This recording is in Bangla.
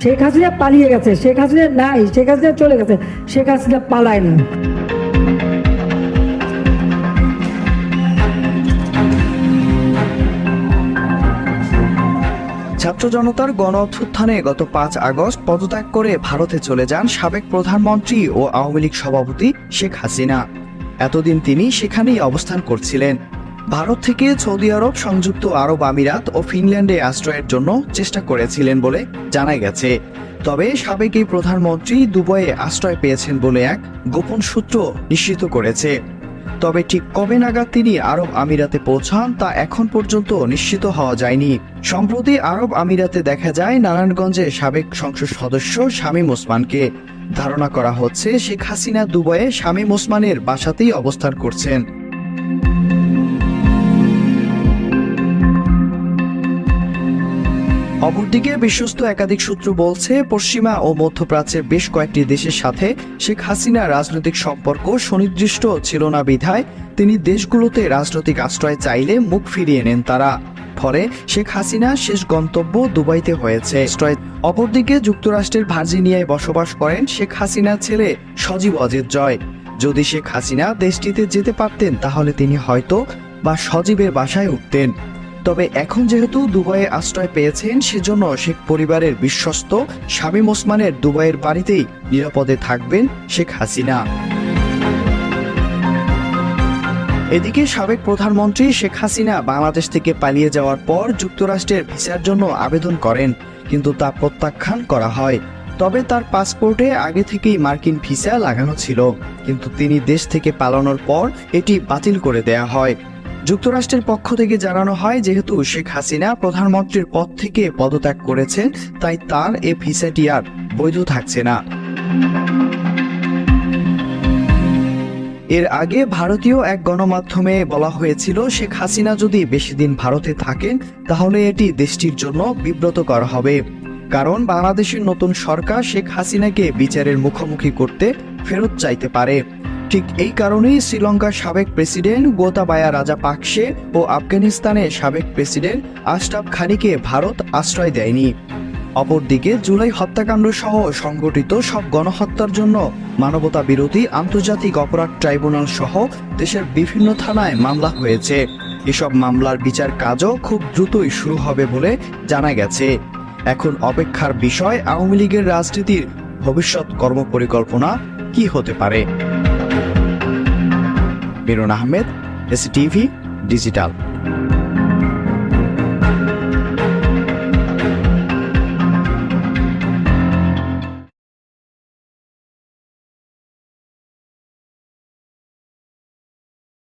শেখ হাসিনা পালিয়ে গেছে, শেখ হাসিনা নাই, শেখ হাসিনা চলে গেছে, শেখ হাসিনা পালায় না। ছাত্র জনতার গণ অভ্যুত্থানে গত 5 আগস্ট পদত্যাগ করে ভারতে চলে যান সাবেক প্রধানমন্ত্রী ও আওয়ামী লীগ সভাপতি শেখ হাসিনা। এতদিন তিনি সেখানেই অবস্থান করছিলেন। ভারত থেকে সৌদি আরব, সংযুক্ত আরব আমিরাত ও ফিনল্যান্ডে আশ্রয়ের জন্য চেষ্টা করেছিলেন বলে জানা গেছে। তবে সাবেক এই প্রধানমন্ত্রী দুবাইয়ে আশ্রয় পেয়েছেন বলে এক গোপন সূত্র নিশ্চিত করেছে। তবে ঠিক কবে নাগাদ তিনি আরব আমিরাতে পৌঁছান তা এখন পর্যন্ত নিশ্চিত হওয়া যায়নি। সম্প্রতি আরব আমিরাতে দেখা যায় নারায়ণগঞ্জে সাবেক সংসদ সদস্য শামীম ওসমানকে। ধারণা করা হচ্ছে শেখ হাসিনা দুবাইয়ে শামীম ওসমানের বাসাতেই অবস্থান করছেন। অপরদিকে বিশ্বস্ত একাধিক সূত্র বলছে, পশ্চিমা ও মধ্যপ্রাচ্যের বেশ কয়েকটি দেশের সাথে শেখ হাসিনার রাজনৈতিক সম্পর্ক সুনির্দিষ্ট ছিল না বিধায় তিনি দেশগুলোতে রাজনৈতিক আশ্রয় চাইলে মুখ ফিরিয়ে নেন তারা। ফলে শেখ হাসিনা শেষ গন্তব্য দুবাইতে হয়েছে। অপরদিকে যুক্তরাষ্ট্রের ভার্জিনিয়ায় বসবাস করেন শেখ হাসিনার ছেলে সজীব অজিত জয়। যদি শেখ হাসিনা দেশটিতে যেতে পারতেন তাহলে তিনি হয়তো বা সজীবের বাসায় উঠতেন। তবে এখন যেহেতু দুবাইয়ে আশ্রয় পেয়েছেন, সেজন্য শেখ পরিবারের বিশ্বস্ত শামীম ওসমানের দুবাইয়ের বাড়িতেই নিরাপদে থাকবেন শেখ হাসিনা। এদিকে সাবেক প্রধানমন্ত্রী শেখ হাসিনা বাংলাদেশ থেকে পালিয়ে যাওয়ার পর যুক্তরাষ্ট্রের ভিসার জন্য আবেদন করেন, কিন্তু তা প্রত্যাখ্যান করা হয়। তবে তার পাসপোর্টে আগে থেকেই মার্কিন ভিসা লাগানো ছিল, কিন্তু তিনি দেশ থেকে পালানোর পর এটি বাতিল করে দেয়া হয়। যুক্তরাষ্ট্রের পক্ষ থেকে জানানো হয়, যেহেতু শেখ হাসিনা প্রধানমন্ত্রীর পদ থেকে পদত্যাগ করেছেন, তাই তার এ ভিসাটি আর বৈধ থাকছে না। এর আগে ভারতীয় এক গণমাধ্যমে বলা হয়েছিল, শেখ হাসিনা যদি বেশি দিন ভারতে থাকেন তাহলে এটি দেশটির জন্য বিব্রতকর হবে, কারণ বাংলাদেশের নতুন সরকার শেখ হাসিনাকে বিচারের মুখোমুখি করতে ফেরত চাইতে পারে। ঠিক এই কারণেই শ্রীলঙ্কার সাবেক প্রেসিডেন্ট গোতাবায়া রাজাপাকসে ও আফগানিস্তানের সাবেক প্রেসিডেন্ট আশরাফ ঘানিকে ভারত আশ্রয় দেয়নি। অপরদিকে জুলাই হত্যাকাণ্ড সহ সংগঠিত সব গণহত্যার জন্য মানবতা বিরোধী আন্তর্জাতিক অপরাধ ট্রাইব্যুনাল সহ দেশের বিভিন্ন থানায় মামলা হয়েছে। এসব মামলার বিচার কাজও খুব দ্রুতই শুরু হবে বলে জানা গেছে। এখন অপেক্ষার বিষয় আওয়ামী লীগের রাজনীতির ভবিষ্যৎ কর্মপরিকল্পনা কি হতে পারে। Miran Ahmed, STV digital.